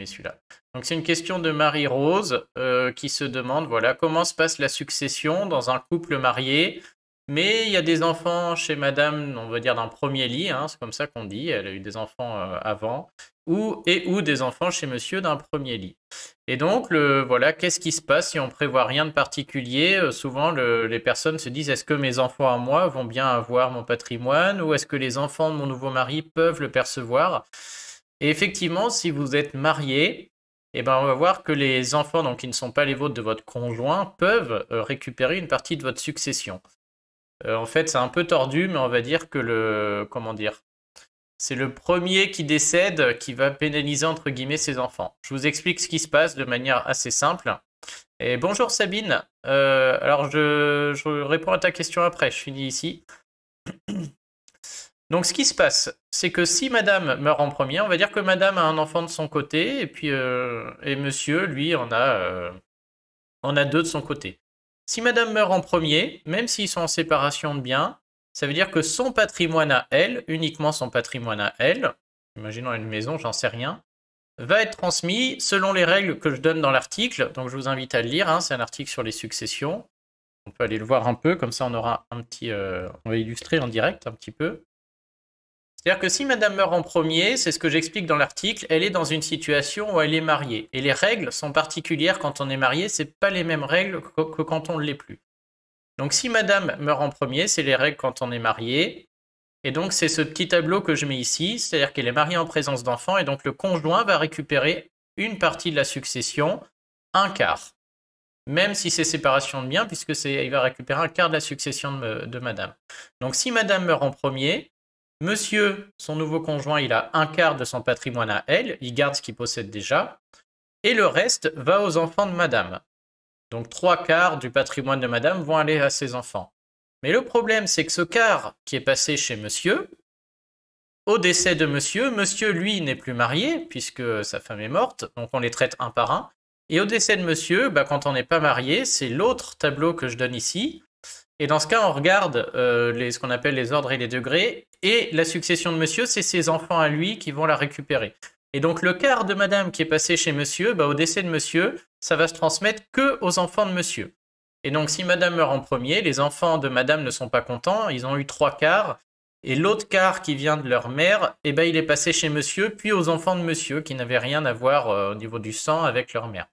aimé celui-là. Donc c'est une question de Marie-Rose qui se demande, voilà, comment se passe la succession dans un couple marié, mais il y a des enfants chez madame, on va dire d'un premier lit, hein, c'est comme ça qu'on dit, elle a eu des enfants avant, ou des enfants chez monsieur d'un premier lit. Et donc, voilà, qu'est-ce qui se passe si on prévoit rien de particulier? Souvent, les personnes se disent, est-ce que mes enfants à moi vont bien avoir mon patrimoine ou est-ce que les enfants de mon nouveau mari peuvent le percevoir? Et effectivement, si vous êtes marié, eh ben, on va voir que les enfants donc, qui ne sont pas les vôtres de votre conjoint peuvent récupérer une partie de votre succession. En fait, c'est un peu tordu, mais on va dire que comment dire, c'est le premier qui décède qui va pénaliser entre guillemets ses enfants. Je vous explique ce qui se passe de manière assez simple. Et bonjour Sabine. Alors je réponds à ta question après. Je finis ici. Donc ce qui se passe, c'est que si madame meurt en premier, on va dire que madame a un enfant de son côté et puis et monsieur, lui, en a deux de son côté. Si madame meurt en premier, même s'ils sont en séparation de biens, ça veut dire que son patrimoine à elle, uniquement son patrimoine à elle, imaginons une maison, j'en sais rien, va être transmis selon les règles que je donne dans l'article. Donc je vous invite à le lire, hein, c'est un article sur les successions. On peut aller le voir un peu, comme ça on aura un petit... on va illustrer en direct un petit peu. C'est-à-dire que si madame meurt en premier, c'est ce que j'explique dans l'article, elle est dans une situation où elle est mariée. Et les règles sont particulières quand on est marié, c'est pas les mêmes règles que quand on ne l'est plus. Donc si madame meurt en premier, c'est les règles quand on est marié. Et donc c'est ce petit tableau que je mets ici, c'est-à-dire qu'elle est mariée en présence d'enfants, et donc le conjoint va récupérer une partie de la succession, un quart. Même si c'est séparation de biens, puisque il va récupérer un quart de la succession de madame. Donc si madame meurt en premier, monsieur, son nouveau conjoint, il a un quart de son patrimoine à elle, il garde ce qu'il possède déjà, et le reste va aux enfants de madame. Donc 3 quarts du patrimoine de madame vont aller à ses enfants. Mais le problème, c'est que ce quart qui est passé chez monsieur, au décès de monsieur, monsieur, lui, n'est plus marié, puisque sa femme est morte, donc on les traite un par un. Et au décès de monsieur, quand on n'est pas marié, c'est l'autre tableau que je donne ici. Et dans ce cas, on regarde ce qu'on appelle les ordres et les degrés, et la succession de monsieur, c'est ses enfants à lui qui vont la récupérer. Et donc le quart de madame qui est passé chez monsieur, au décès de monsieur, ça va se transmettre que aux enfants de monsieur. Et donc si madame meurt en premier, les enfants de madame ne sont pas contents, ils ont eu 3 quarts, et l'autre quart qui vient de leur mère, il est passé chez monsieur, puis aux enfants de monsieur, qui n'avaient rien à voir au niveau du sang avec leur mère.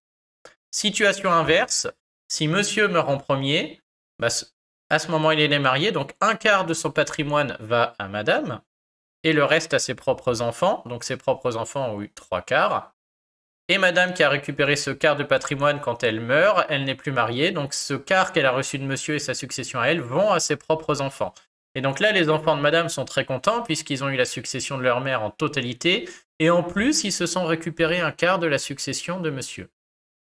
Situation inverse, si monsieur meurt en premier, à ce moment il est marié, donc un quart de son patrimoine va à madame, et le reste à ses propres enfants, donc ses propres enfants ont eu 3 quarts. Et madame qui a récupéré ce quart de patrimoine quand elle meurt, elle n'est plus mariée, donc ce quart qu'elle a reçu de monsieur et sa succession à elle vont à ses propres enfants. Et donc là, les enfants de madame sont très contents puisqu'ils ont eu la succession de leur mère en totalité, et en plus, ils se sont récupérés un quart de la succession de monsieur.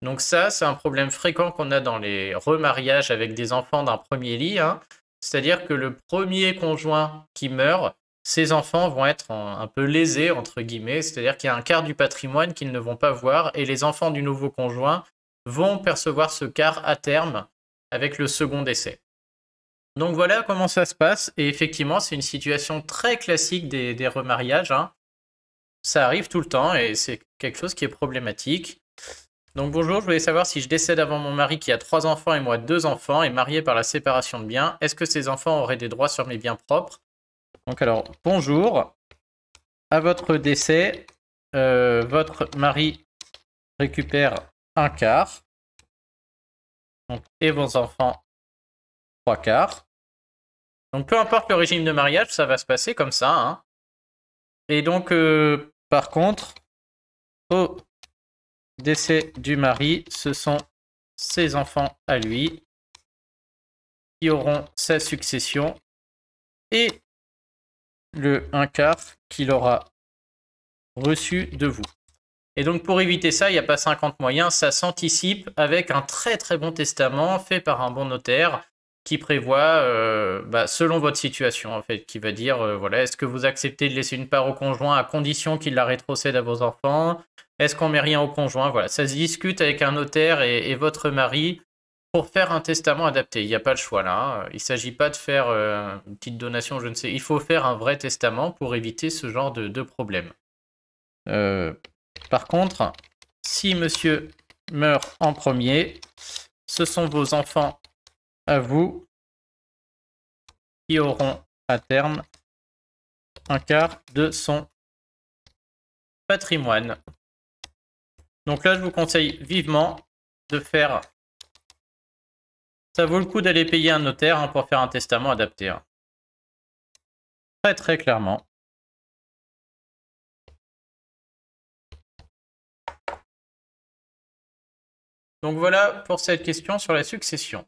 Donc ça, c'est un problème fréquent qu'on a dans les remariages avec des enfants d'un premier lit, hein. C'est-à-dire que le premier conjoint qui meurt, ses enfants vont être un peu lésés, entre guillemets, c'est-à-dire qu'il y a un quart du patrimoine qu'ils ne vont pas voir, et les enfants du nouveau conjoint vont percevoir ce quart à terme avec le second décès. Donc voilà comment ça se passe, et effectivement, c'est une situation très classique des remariages, hein. Ça arrive tout le temps, et c'est quelque chose qui est problématique. Donc bonjour, je voulais savoir si je décède avant mon mari qui a 3 enfants et moi 2 enfants, et marié par la séparation de biens, est-ce que ces enfants auraient des droits sur mes biens propres? Donc alors, bonjour, à votre décès, votre mari récupère un quart, donc, et vos enfants 3 quarts. Donc peu importe le régime de mariage, ça va se passer comme ça, hein. Et donc, par contre, au décès du mari, ce sont ses enfants à lui qui auront sa succession et le 1 quart qu'il aura reçu de vous. Et donc pour éviter ça, il n'y a pas 50 moyens, ça s'anticipe avec un très très bon testament fait par un bon notaire qui prévoit, selon votre situation en fait, qui va dire, voilà, est-ce que vous acceptez de laisser une part au conjoint à condition qu'il la rétrocède à vos enfants? Est-ce qu'on met rien au conjoint? Voilà, ça se discute avec un notaire et votre mari pour faire un testament adapté. Il n'y a pas le choix là, hein. Il ne s'agit pas de faire une petite donation, je ne sais. Il faut faire un vrai testament pour éviter ce genre de problème. Par contre, si monsieur meurt en premier, ce sont vos enfants à vous qui auront à terme un quart de son patrimoine. Donc là, je vous conseille vivement de faire... Ça vaut le coup d'aller payer un notaire hein, pour faire un testament adapté. Hein. Très très clairement. Donc voilà pour cette question sur la succession.